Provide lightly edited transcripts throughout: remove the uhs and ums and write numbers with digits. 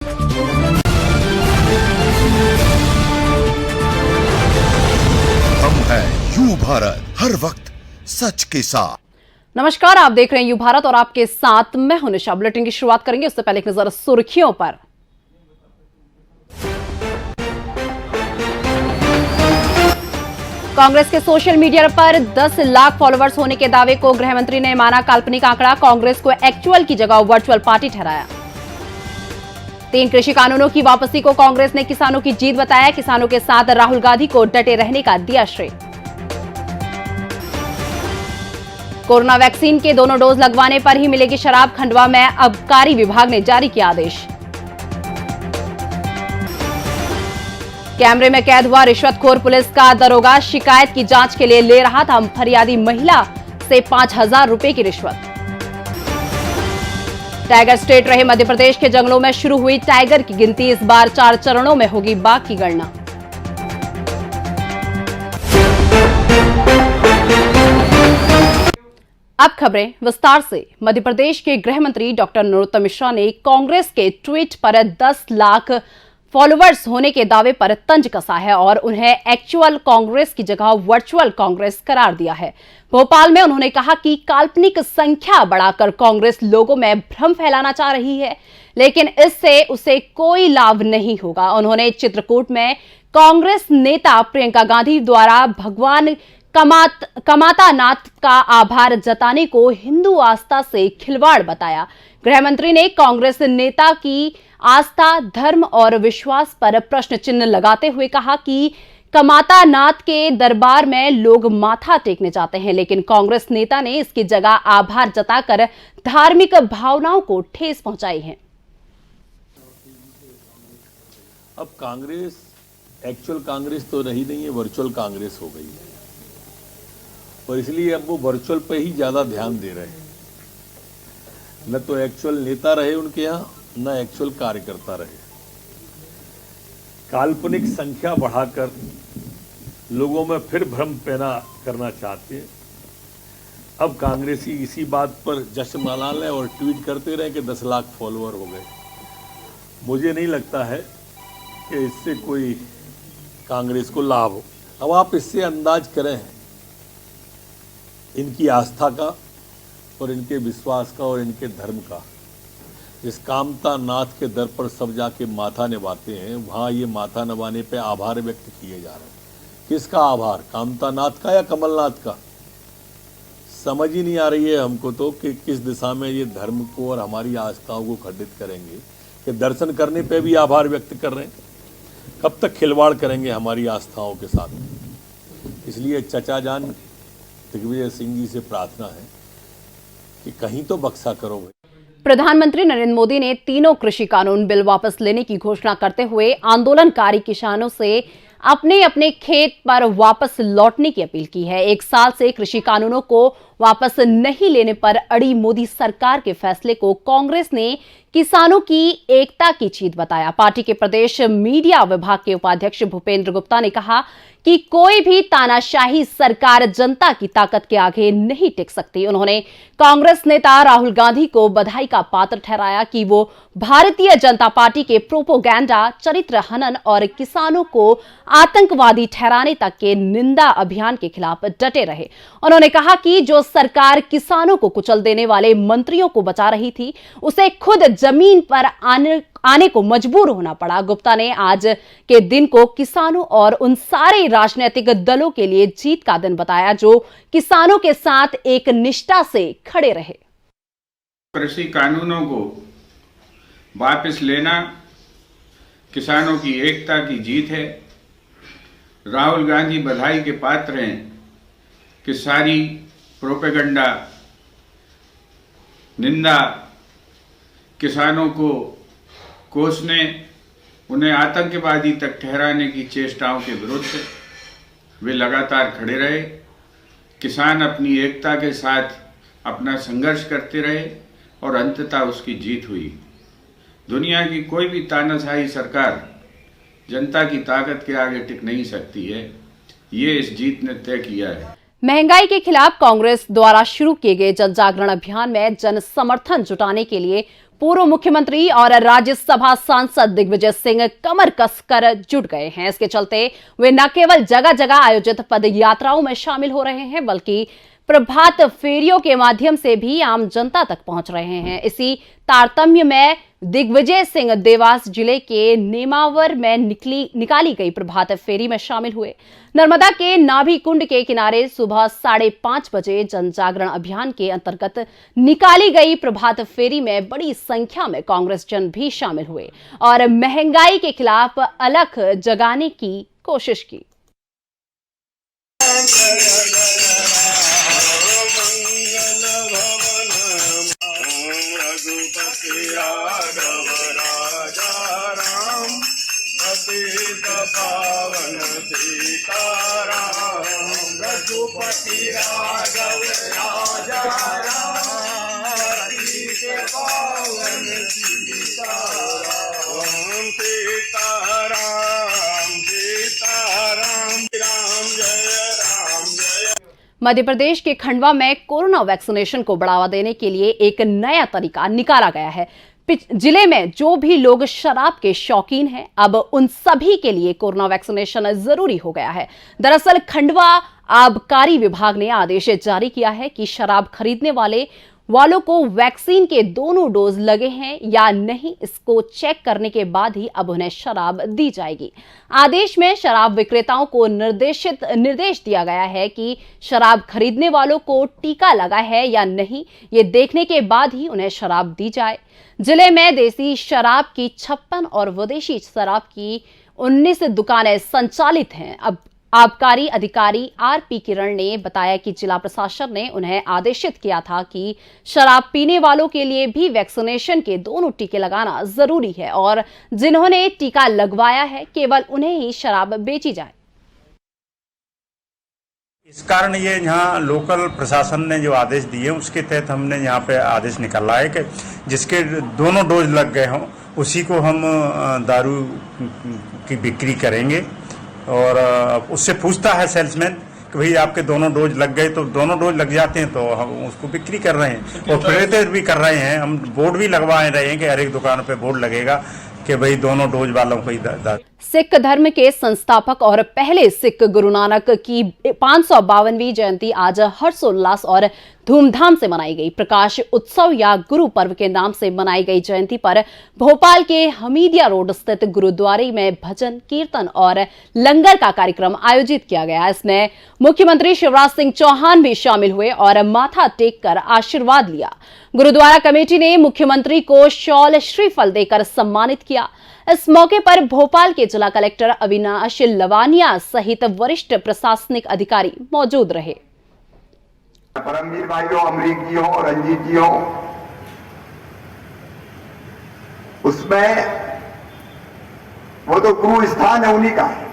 हम हैं यू भारत, हर वक्त सच के साथ। नमस्कार, आप देख रहे हैं यू भारत और आपके साथ मैं हूं निशा। बुलेटिन की शुरुआत करेंगे उससे पहले एक नजर सुर्खियों पर। कांग्रेस के सोशल मीडिया पर 10 लाख फॉलोअर्स होने के दावे को गृह मंत्री ने माना काल्पनिक आंकड़ा। कांग्रेस को एक्चुअल की जगह वर्चुअल पार्टी ठहराया। 3 कृषि कानूनों की वापसी को कांग्रेस ने किसानों की जीत बताया। किसानों के साथ राहुल गांधी को डटे रहने का दिया श्रेय। कोरोना वैक्सीन के दोनों डोज लगवाने पर ही मिलेगी शराब। खंडवा में आबकारी विभाग ने जारी किया आदेश। कैमरे में कैद हुआ रिश्वतखोर पुलिस का दरोगा। शिकायत की जांच के लिए ले रहा था फरियादी महिला से 5,000 रुपए की रिश्वत। टाइगर स्टेट रहे मध्य प्रदेश के जंगलों में शुरू हुई टाइगर की गिनती। इस बार 4 चरणों में होगी बाघ की गणना। अब खबरें विस्तार से। मध्य प्रदेश के गृह मंत्री डॉक्टर नरोत्तम मिश्रा ने कांग्रेस के ट्वीट पर 10 लाख फॉलोअर्स होने के दावे पर तंज कसा है और उन्हें एक्चुअल कांग्रेस की जगह वर्चुअल कांग्रेस करार दिया है। भोपाल में उन्होंने कहा कि काल्पनिक संख्या बढ़ाकर कांग्रेस लोगों में भ्रम फैलाना चाह रही है, लेकिन इससे उसे कोई लाभ नहीं होगा। उन्होंने चित्रकूट में कांग्रेस नेता प्रियंका गांधी द्वारा भगवान कमाता नाथ का आभार जताने को हिंदू आस्था से खिलवाड़ बताया। गृह मंत्री ने कांग्रेस नेता की आस्था, धर्म और विश्वास पर प्रश्न चिन्ह लगाते हुए कहा कि कमाता नाथ के दरबार में लोग माथा टेकने जाते हैं, लेकिन कांग्रेस नेता ने इसकी जगह आभार जताकर धार्मिक भावनाओं को ठेस पहुंचाई है। अब कांग्रेस एक्चुअल कांग्रेस तो रही नहीं है, वर्चुअल कांग्रेस हो गई है और इसलिए अब वो वर्चुअल पे ही ज्यादा ध्यान दे रहे हैं। न तो एक्चुअल नेता रहे उनके यहाँ, न एक्चुअल कार्यकर्ता रहे। काल्पनिक संख्या बढ़ाकर लोगों में फिर भ्रम पैदा करना चाहते हैं। अब कांग्रेसी इसी बात पर जश्न मना लें और ट्वीट करते रहे कि 10 लाख फॉलोअर हो गए। मुझे नहीं लगता है कि इससे कोई कांग्रेस को लाभ हो। अब आप इससे अंदाज करें इनकी आस्था का और इनके विश्वास का और इनके धर्म का। जिस कामता नाथ के दर पर सब जाके माथा नवाते हैं, वहाँ ये माथा नवाने पे आभार व्यक्त किए जा रहे हैं। किसका आभार, कामता नाथ का या कमलनाथ का? समझ ही नहीं आ रही है हमको तो कि किस दिशा में ये धर्म को और हमारी आस्थाओं को खंडित करेंगे कि दर्शन करने पे भी आभार व्यक्त कर रहे हैं। कब तक खिलवाड़ करेंगे हमारी आस्थाओं के साथ? इसलिए चचा जान दिग्विजय सिंह जी से प्रार्थना है कि कहीं तो बक्सा करो। प्रधानमंत्री नरेंद्र मोदी ने तीनों कृषि कानून बिल वापस लेने की घोषणा करते हुए आंदोलनकारी किसानों से अपने अपने खेत पर वापस लौटने की अपील की है। 1 साल से कृषि कानूनों को वापस नहीं लेने पर अड़ी मोदी सरकार के फैसले को कांग्रेस ने किसानों की एकता की जीत बताया। पार्टी के प्रदेश मीडिया विभाग के उपाध्यक्ष भूपेंद्र गुप्ता ने कहा कि कोई भी तानाशाही सरकार जनता की ताकत के आगे नहीं टिक सकती। उन्होंने कांग्रेस नेता राहुल गांधी को बधाई का पात्र ठहराया कि वो भारतीय जनता पार्टी के प्रोपोगेंडा, चरित्र हनन और किसानों को आतंकवादी ठहराने तक के निंदा अभियान के खिलाफ डटे रहे। उन्होंने कहा कि जो सरकार किसानों को कुचल देने वाले मंत्रियों को बचा रही थी, उसे खुद जमीन पर आने को मजबूर होना पड़ा। गुप्ता ने आज के दिन को किसानों और उन सारे राजनीतिक दलों के लिए जीत का दिन बताया जो किसानों के साथ एक निष्ठा से खड़े रहे। कृषि कानूनों को वापस लेना किसानों की एकता की जीत है। राहुल गांधी बधाई के पात्र हैं कि सारी प्रोपेगेंडा, निंदा, किसानों को कोसने, उन्हें आतंकवादी तक ठहराने की चेष्टाओं के विरुद्ध वे लगातार खड़े रहे। किसान अपनी एकता के साथ अपना संघर्ष करते रहे और अंततः उसकी जीत हुई। दुनिया की कोई भी तानाशाही सरकार जनता की ताकत के आगे टिक नहीं सकती है, ये इस जीत ने तय किया है। महंगाई के खिलाफ कांग्रेस द्वारा शुरू किए गए जन जागरण अभियान में जन समर्थन जुटाने के लिए पूर्व मुख्यमंत्री और राज्यसभा सांसद दिग्विजय सिंह कमर कसकर जुट गए हैं। इसके चलते वे न केवल जगह जगह आयोजित पद यात्राओं में शामिल हो रहे हैं, बल्कि प्रभात फेरियों के माध्यम से भी आम जनता तक पहुंच रहे हैं। इसी तारतम्य में दिग्विजय सिंह देवास जिले के नेमावर में निकाली गई प्रभात फेरी में शामिल हुए। नर्मदा के नाभि कुंड के किनारे सुबह 5:30 बजे जन जागरण अभियान के अंतर्गत निकाली गई प्रभात फेरी में बड़ी संख्या में कांग्रेस जन भी शामिल हुए और महंगाई के खिलाफ अलख जगाने की कोशिश की। मध्य प्रदेश के खंडवा में कोरोना वैक्सीनेशन को बढ़ावा देने के लिए एक नया तरीका निकाला गया है। जिले में जो भी लोग शराब के शौकीन हैं, अब उन सभी के लिए कोरोना वैक्सीनेशन जरूरी हो गया है। दरअसल खंडवा आबकारी विभाग ने आदेश जारी किया है कि शराब खरीदने वालों को वैक्सीन के दोनों डोज लगे हैं या नहीं, इसको चेक करने के बाद ही अब उन्हें शराब दी जाएगी। आदेश में शराब विक्रेताओं को निर्देश दिया गया है कि शराब खरीदने वालों को टीका लगा है या नहीं, ये देखने के बाद ही उन्हें शराब दी जाए। जिले में देसी शराब की 56 और विदेशी शराब की 19 दुकानें संचालित हैं। अब आबकारी अधिकारी आरपी किरण ने बताया कि जिला प्रशासन ने उन्हें आदेशित किया था कि शराब पीने वालों के लिए भी वैक्सीनेशन के दोनों टीके लगाना जरूरी है और जिन्होंने टीका लगवाया है केवल उन्हें ही शराब बेची जाए। इस कारण ये यहाँ लोकल प्रशासन ने जो आदेश दिए उसके तहत हमने यहाँ पे आदेश निकाला है कि जिसके दोनों डोज लग गए हों उसी को हम दारू की बिक्री करेंगे। और उससे पूछता है सेल्समैन कि भाई आपके दोनों डोज लग गए, तो दोनों डोज लग जाते हैं तो हम उसको बिक्री कर रहे हैं और प्रेरित भी कर रहे हैं। हम बोर्ड भी लगवाए रहे हैं कि हर एक दुकान पे बोर्ड लगेगा कि भाई दोनों डोज वालों को ही सिख धर्म के संस्थापक और पहले सिख गुरु नानक की 552वीं जयंती आज हर्षोल्लास और धूमधाम से मनाई गई। प्रकाश उत्सव या गुरु पर्व के नाम से मनाई गई जयंती पर भोपाल के हमीदिया रोड स्थित गुरुद्वारे में भजन कीर्तन और लंगर का कार्यक्रम आयोजित किया गया। इसमें मुख्यमंत्री शिवराज सिंह चौहान भी शामिल हुए और माथा टेक कर आशीर्वाद लिया। गुरुद्वारा कमेटी ने मुख्यमंत्री को शॉल श्रीफल देकर सम्मानित किया। इस मौके पर भोपाल के जिला कलेक्टर अविनाश लवानिया सहित वरिष्ठ प्रशासनिक अधिकारी मौजूद रहे। परमवीर भाइयों, अमरीक जी हो और रंजीत जी हो, उसमें वो तो गुरु स्थान है, उन्हीं का है।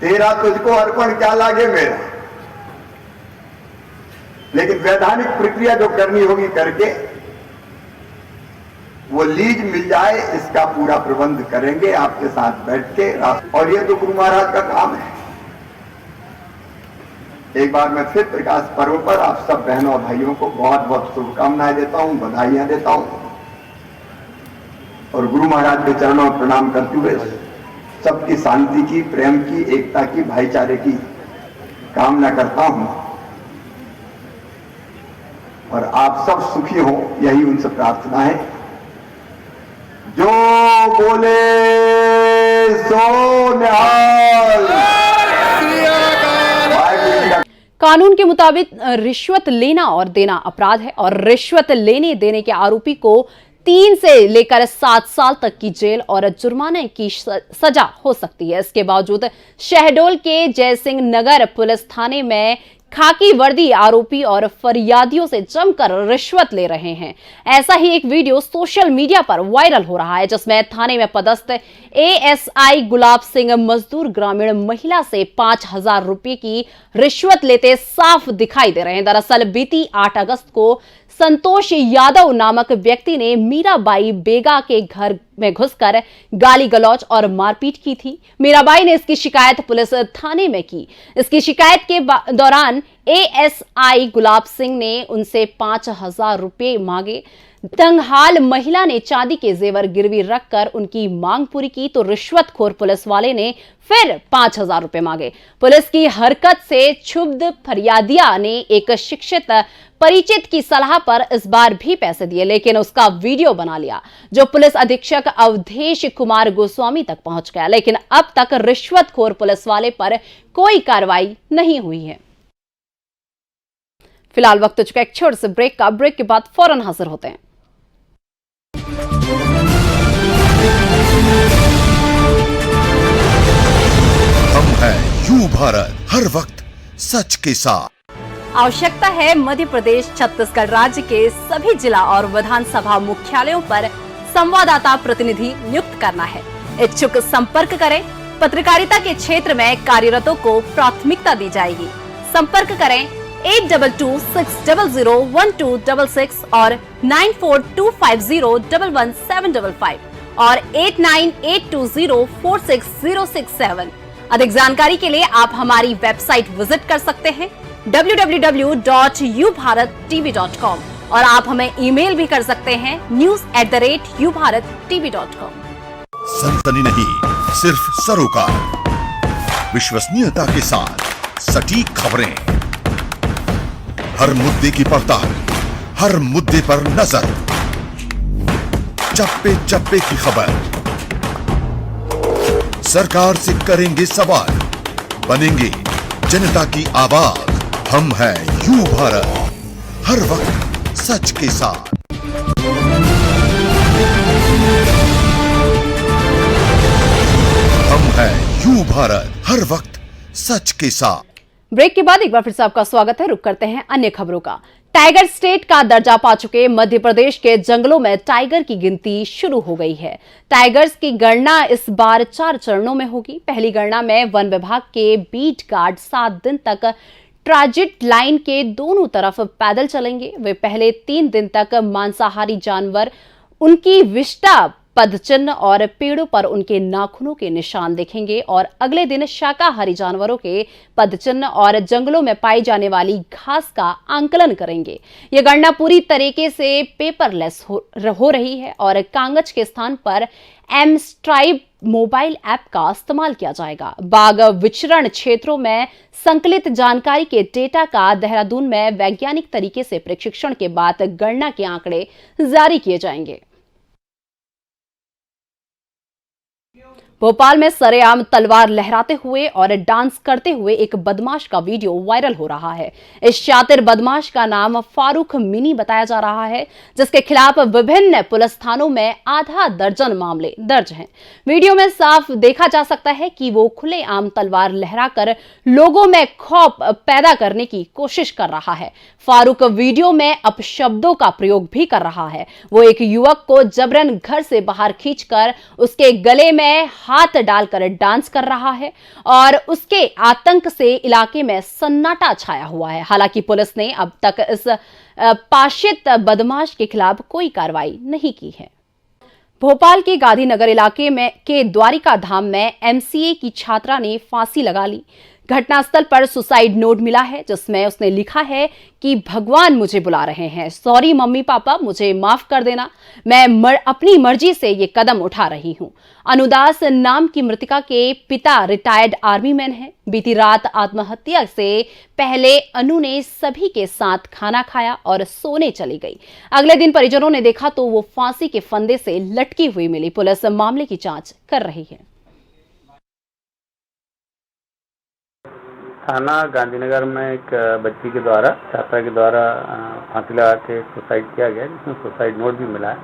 तेरा तुझको अर्पण क्या लागे मेरा, लेकिन वैधानिक प्रक्रिया जो करनी होगी करके वो लीज मिल जाए, इसका पूरा प्रबंध करेंगे आपके साथ बैठ के। और ये तो गुरु महाराज का काम है। एक बार मैं फिर प्रकाश पर्व पर आप सब बहनों और भाइयों को बहुत बहुत शुभकामनाएं देता हूं, बधाइयां देता हूं और गुरु महाराज के चरणों में प्रणाम करते हुए सबकी शांति की, प्रेम की, एकता की, भाईचारे की कामना करता हूं और आप सब सुखी हो, यही उनसे प्रार्थना है। जो बोले सो निहाल। कानून के मुताबिक रिश्वत लेना और देना अपराध है और रिश्वत लेने देने के आरोपी को 3 से लेकर 7 साल तक की जेल और जुर्माने की सजा हो सकती है। इसके बावजूद शहडोल के जयसिंह नगर पुलिस थाने में खाकी वर्दी आरोपी और फरियादियों से जमकर रिश्वत ले रहे हैं। ऐसा ही एक वीडियो सोशल मीडिया पर वायरल हो रहा है जिसमें थाने में पदस्थ एएसआई गुलाब सिंह मजदूर ग्रामीण महिला से 5,000 रुपए की रिश्वत लेते साफ दिखाई दे रहे हैं। दरअसल बीती 8 अगस्त को संतोष यादव नामक व्यक्ति ने मीराबाई बेगा के घर में घुसकर गाली गलौज और मारपीट की थी। मीराबाई ने इसकी शिकायत पुलिस थाने में की। इसकी शिकायत के दौरान एएसआई गुलाब सिंह ने उनसे 5,000 रुपए मांगे। तंगहाल महिला ने चांदी के जेवर गिरवी रखकर उनकी मांग पूरी की तो रिश्वतखोर पुलिस वाले ने फिर 5,000 रुपए मांगे। पुलिस की हरकत से क्षुब्ध फरियादिया ने एक शिक्षित परिचित की सलाह पर इस बार भी पैसे दिए, लेकिन उसका वीडियो बना लिया, जो पुलिस अधीक्षक अवधेश कुमार गोस्वामी तक पहुंच गया। लेकिन अब तक रिश्वतखोर पुलिस वाले पर कोई कार्रवाई नहीं हुई है। फिलहाल वक्त हो चुका एक छोटे से ब्रेक का। ब्रेक के बाद फौरन हाजिर होते हैं। हम हैं यू भारत, हर वक्त सच के साथ। आवश्यकता है मध्य प्रदेश छत्तीसगढ़ राज्य के सभी जिला और विधानसभा मुख्यालयों पर संवाददाता प्रतिनिधि नियुक्त करना है। इच्छुक संपर्क करें। पत्रकारिता के क्षेत्र में कार्यरतों को प्राथमिकता दी जाएगी। संपर्क करें 8226001266 और 9425011755 और 8982046067। अधिक जानकारी के लिए आप हमारी वेबसाइट विजिट कर सकते हैं www.ubharattv.com और आप हमें ईमेल भी कर सकते हैं news@ubharattv.com। सनसनी नहीं, सिर्फ सरोकार, विश्वसनीयता के साथ सटीक खबरें, हर मुद्दे की पड़ताल, हर मुद्दे पर नजर, चप्पे चप्पे की खबर, सरकार से करेंगे सवाल, बनेंगे जनता की आवाज। हम हैं यू भारत, हर वक्त सच के साथ। हम हैं यू भारत, हर वक्त सच के साथ। ब्रेक के बाद एक बार फिर से आपका स्वागत है। रुक करते हैं अन्य खबरों का। टाइगर स्टेट का दर्जा पा चुके मध्य प्रदेश के जंगलों में टाइगर की गिनती शुरू हो गई है। टाइगर्स की गणना इस बार 4 चरणों में होगी। पहली गणना में वन विभाग के बीट गार्ड 7 दिन तक ट्रांजिट लाइन के दोनों तरफ पैदल चलेंगे। वे पहले 3 दिन तक मांसाहारी जानवर, उनकी विष्ठा, पदचिन्ह और पेड़ों पर उनके नाखूनों के निशान देखेंगे और अगले दिन शाकाहारी जानवरों के पदचिन्ह और जंगलों में पाई जाने वाली घास का आंकलन करेंगे। यह गणना पूरी तरीके से पेपरलेस हो रही है और कागज के स्थान पर एम-स्ट्राइब मोबाइल ऐप का इस्तेमाल किया जाएगा। बाघ विचरण क्षेत्रों में संकलित जानकारी के डेटा का देहरादून में वैज्ञानिक तरीके से प्रशिक्षण के बाद गणना के आंकड़े जारी किए जाएंगे। भोपाल में सरेआम तलवार लहराते हुए और डांस करते हुए एक बदमाश का वीडियो वायरल हो रहा है। इस शातिर बदमाश का नाम फारूक मिनी बताया जा रहा है, जिसके खिलाफ विभिन्न पुलिस थानों में आधा दर्जन मामले दर्ज हैं। वीडियो में साफ देखा जा सकता है कि वो खुलेआम तलवार लहराकर लोगों में खौफ पैदा करने की कोशिश कर रहा है। फारूक वीडियो में अपशब्दों का प्रयोग भी कर रहा है। वो एक युवक को जबरन घर से बाहर खींचकर उसके गले में हाथ डालकर डांस कर रहा है और उसके आतंक से इलाके में सन्नाटा छाया हुआ है। हालांकि पुलिस ने अब तक इस पाशित बदमाश के खिलाफ कोई कार्रवाई नहीं की है। भोपाल के गांधीनगर इलाके में के द्वारिका धाम में एमसीए की छात्रा ने फांसी लगा ली। घटनास्थल पर सुसाइड नोट मिला है, जिसमें उसने लिखा है कि भगवान मुझे बुला रहे हैं, सॉरी मम्मी पापा, मुझे माफ कर देना, मैं अपनी मर्जी से ये कदम उठा रही हूं। अनुदास नाम की मृतका के पिता रिटायर्ड आर्मी मैन हैं। बीती रात आत्महत्या से पहले अनु ने सभी के साथ खाना खाया और सोने चली गई। अगले दिन परिजनों ने देखा तो वो फांसी के फंदे से लटकी हुई मिली। पुलिस मामले की जांच कर रही है। थाना गांधीनगर में एक बच्ची के द्वारा, छात्रा के द्वारा फांसी लगा के सुसाइड किया गया, जिसमें सुसाइड नोट भी मिला है।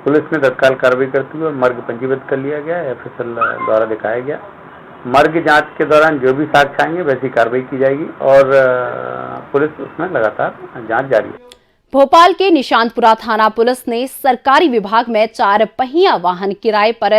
पुलिस ने तत्काल कार्रवाई करते हुए मर्ग पंजीबद्ध कर लिया गया, एफएसएल द्वारा दिखाया गया। मर्ग जांच के दौरान जो भी साक्ष्य आएंगे वैसी कार्रवाई की जाएगी और पुलिस उसमें लगातार जांच जारी है। भोपाल के निशांतपुरा थाना पुलिस ने सरकारी विभाग में 4 पहिया वाहन किराए पर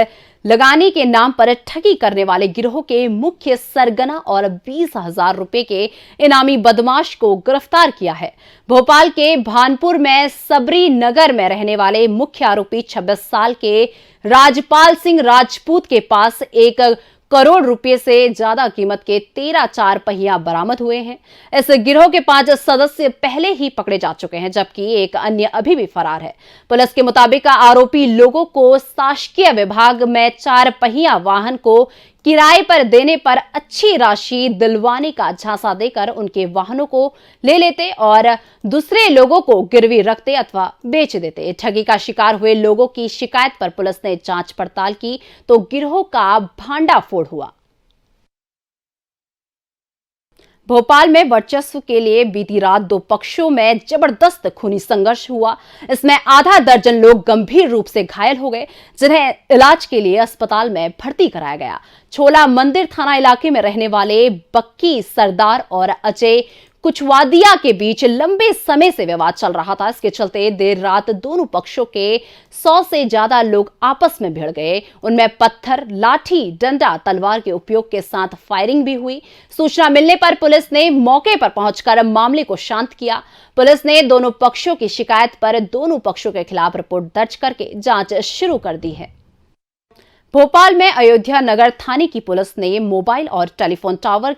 लगाने के नाम पर ठगी करने वाले गिरोह के मुख्य सरगना और 20,000 रुपए के इनामी बदमाश को गिरफ्तार किया है। भोपाल के भानपुर में सबरी नगर में रहने वाले मुख्य आरोपी 26 साल के राजपाल सिंह राजपूत के पास 1 करोड़ रुपए से ज्यादा कीमत के 13 4 पहिया बरामद हुए हैं। इस गिरोह के 5 सदस्य पहले ही पकड़े जा चुके हैं, जबकि एक अन्य अभी भी फरार है। पुलिस के मुताबिक आरोपी लोगों को शासकीय विभाग में 4 पहिया वाहन को किराए पर देने पर अच्छी राशि दिलवाने का झांसा देकर उनके वाहनों को ले लेते और दूसरे लोगों को गिरवी रखते अथवा बेच देते। ठगी का शिकार हुए लोगों की शिकायत पर पुलिस ने जांच पड़ताल की तो गिरोह का भांडाफोड़ हुआ। भोपाल में वर्चस्व के लिए बीती रात 2 पक्षों में जबरदस्त खूनी संघर्ष हुआ। इसमें आधा दर्जन लोग गंभीर रूप से घायल हो गए, जिन्हें इलाज के लिए अस्पताल में भर्ती कराया गया। छोला मंदिर थाना इलाके में रहने वाले बक्की सरदार और अजय कुचवादिया के बीच लंबे समय से विवाद चल रहा था। इसके चलते देर रात दोनों पक्षों के 100 से ज्यादा लोग आपस में भिड़ गए। उनमें पत्थर, लाठी, डंडा, तलवार के उपयोग के साथ फायरिंग भी हुई। सूचना मिलने पर पुलिस ने मौके पर पहुंचकर मामले को शांत किया। पुलिस ने दोनों पक्षों की शिकायत पर दोनों पक्षों के खिलाफ रिपोर्ट दर्ज करके जांच शुरू कर दी है। भोपाल में अयोध्या नगर थाने की पुलिस ने मोबाइल और टेलीफोन टावर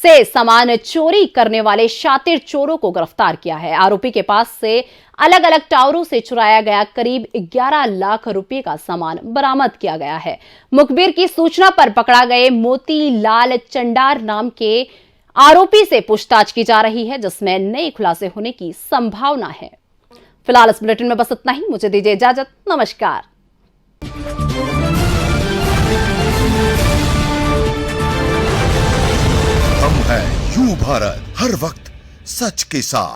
से सामान चोरी करने वाले शातिर चोरों को गिरफ्तार किया है। आरोपी के पास से अलग अलग टावरों से चुराया गया करीब 11 लाख रुपए का सामान बरामद किया गया है। मुखबिर की सूचना पर पकड़ा गए मोतीलाल चंडार नाम के आरोपी से पूछताछ की जा रही है, जिसमें नए खुलासे होने की संभावना है। फिलहाल इस बुलेटिन में बस इतना ही। मुझे दीजिए इजाजत। नमस्कार। हम हैं यू भारत, हर वक्त सच के साथ।